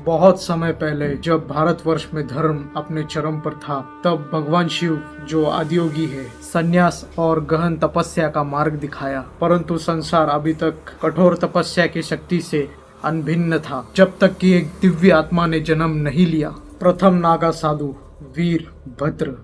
बहुत समय पहले जब भारतवर्ष में धर्म अपने चरम पर था, तब भगवान शिव जो आदियोगी है, संन्यास और गहन तपस्या का मार्ग दिखाया। परंतु संसार अभी तक कठोर तपस्या की शक्ति से अनभिन्न था, जब तक कि एक दिव्य आत्मा ने जन्म नहीं लिया। प्रथम नागा साधु वीरभद्र।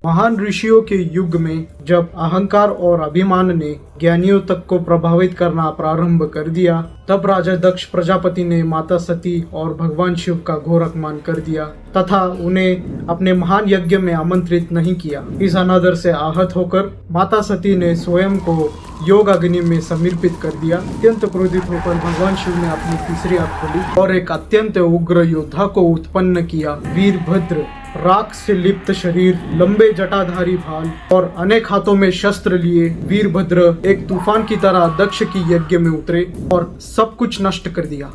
महान ऋषियों के युग में जब अहंकार और अभिमान ने ज्ञानियों तक को प्रभावित करना प्रारंभ कर दिया, तब राजा दक्ष प्रजापति ने माता सती और भगवान शिव का घोर अपमान कर दिया तथा उन्हें अपने महान यज्ञ में आमंत्रित नहीं किया। इस अनादर से आहत होकर माता सती ने स्वयं को योग अग्नि में समर्पित कर दिया। अत्यंत क्रोधित होकर भगवान शिव ने अपनी तीसरी आंख खोली और एक अत्यंत उग्र योद्धा को उत्पन्न किया। वीरभद्र, राख से लिप्त शरीर, लंबे जटाधारी भाल और अनेक हाथों में शस्त्र लिए वीरभद्र एक तूफान की तरह दक्ष की यज्ञ में उतरे और सब कुछ नष्ट कर दिया।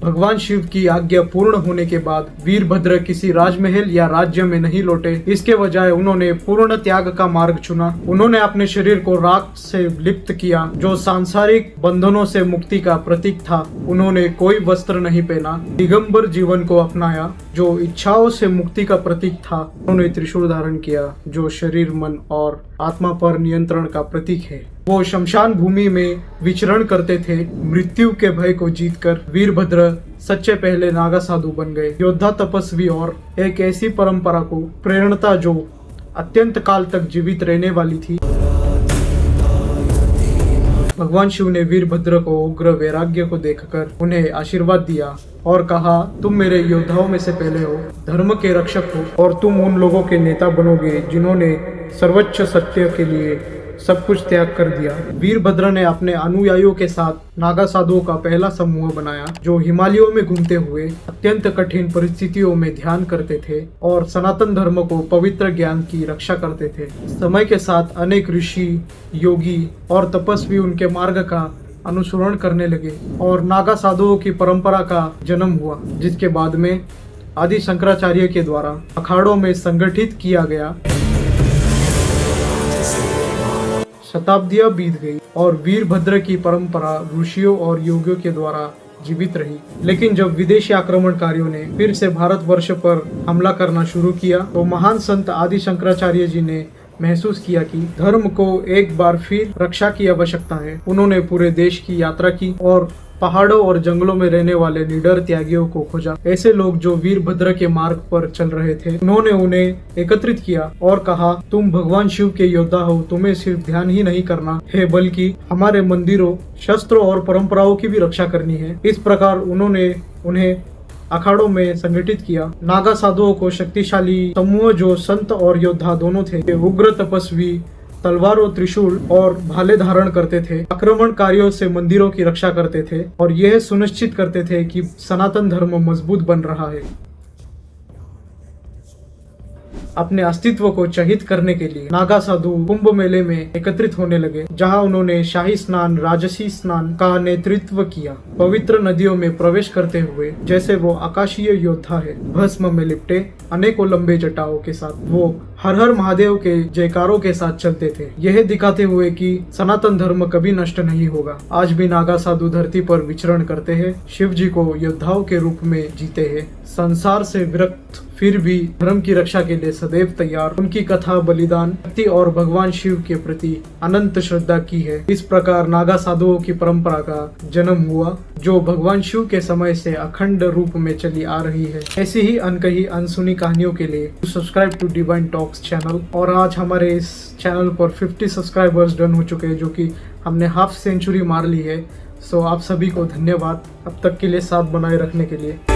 भगवान शिव की आज्ञा पूर्ण होने के बाद वीरभद्र किसी राजमहल या राज्य में नहीं लौटे। इसके बजाय उन्होंने पूर्ण त्याग का मार्ग चुना। उन्होंने अपने शरीर को राख से लिप्त किया, जो सांसारिक बंधनों से मुक्ति का प्रतीक था। उन्होंने कोई वस्त्र नहीं पहना, दिगंबर जीवन को अपनाया, जो इच्छाओं से मुक्ति का प्रतीक था। उन्होंने त्रिशूल धारण किया, जो शरीर, मन और आत्मा पर नियंत्रण का प्रतीक है। वो शमशान भूमि में विचरण करते थे। मृत्यु के भय को जीतकर वीरभद्र सच्चे पहले नागा साधु बन गए, योद्धा, तपस्वी और एक ऐसी परंपरा को प्रेरणता जो अत्यंत काल तक जीवित रहने वाली थी। भगवान शिव ने वीरभद्र को उग्र वैराग्य को देखकर उन्हें आशीर्वाद दिया और कहा, तुम मेरे योद्धाओं में से पहले हो, धर्म के रक्षक हो और तुम उन लोगों के नेता बनोगे जिन्होंने सर्वोच्च सत्य के लिए सब कुछ त्याग कर दिया। वीरभद्र ने अपने अनुयायियों के साथ नागा साधुओं का पहला समूह बनाया, जो हिमालयों में घूमते हुए अत्यंत कठिन परिस्थितियों में ध्यान करते थे और सनातन धर्म को पवित्र ज्ञान की रक्षा करते थे। समय के साथ अनेक ऋषि, योगी और तपस्वी उनके मार्ग का अनुसरण करने लगे और नागा साधुओं की परंपरा का जन्म हुआ, जिसके बाद में आदि शंकराचार्य के द्वारा अखाड़ों में संगठित किया गया। शताब्दियां बीत गई और वीरभद्र की परंपरा ऋषियों और योगियों के द्वारा जीवित रही। लेकिन जब विदेशी आक्रमणकारियों ने फिर से भारतवर्ष पर हमला करना शुरू किया, तो महान संत आदि शंकराचार्य जी ने महसूस किया कि धर्म को एक बार फिर रक्षा की आवश्यकता है। उन्होंने पूरे देश की यात्रा की और पहाड़ों और जंगलों में रहने वाले निडर त्यागियों को खोजा, ऐसे लोग जो वीरभद्र के मार्ग पर चल रहे थे। उन्होंने उन्हें एकत्रित किया और कहा, तुम भगवान शिव के योद्धा हो, तुम्हें सिर्फ ध्यान ही नहीं करना है, बल्कि हमारे मंदिरों, शस्त्रों और परंपराओं की भी रक्षा करनी है। इस प्रकार उन्होंने उन्हें अखाड़ों में संगठित किया। नागा साधुओं को शक्तिशाली समूह जो संत और योद्धा दोनों थे, उग्र तपस्वी तलवारों, त्रिशूल और भाले धारण करते थे, आक्रमणकारियों से मंदिरों की रक्षा करते थे और यह सुनिश्चित करते थे कि सनातन धर्म मजबूत बन रहा है। अपने अस्तित्व को चहित करने के लिए नागा साधु कुंभ मेले में एकत्रित होने लगे, जहां उन्होंने शाही स्नान, राजसी स्नान का नेतृत्व किया। पवित्र नदियों में प्रवेश करते हुए जैसे वो आकाशीय योद्धा है, भस्म में लिपटे अनेकों लंबे जटाओं के साथ वो हर हर महादेव के जयकारों के साथ चलते थे, यह दिखाते हुए कि सनातन धर्म कभी नष्ट नहीं होगा। आज भी नागा साधु धरती पर विचरण करते हैं, शिव जी को योद्धाओं के रूप में जीते हैं, संसार से विरक्त फिर भी धर्म की रक्षा के लिए सदैव तैयार। उनकी कथा, बलिदान, भक्ति और भगवान शिव के प्रति अनंत श्रद्धा की है। इस प्रकार नागा साधुओं की परंपरा का जन्म हुआ, जो भगवान शिव के समय से अखंड रूप में चली आ रही है। ऐसी ही अनकही अनसुनी कहानियों के लिए subscribe to Divine Talks channel. और आज हमारे इस चैनल पर 50 सब्सक्राइबर्स डन हो चुके हैं, जो कि हमने हाफ सेंचुरी मार ली है। सो आप सभी को धन्यवाद अब तक के लिए साथ बनाए रखने के लिए।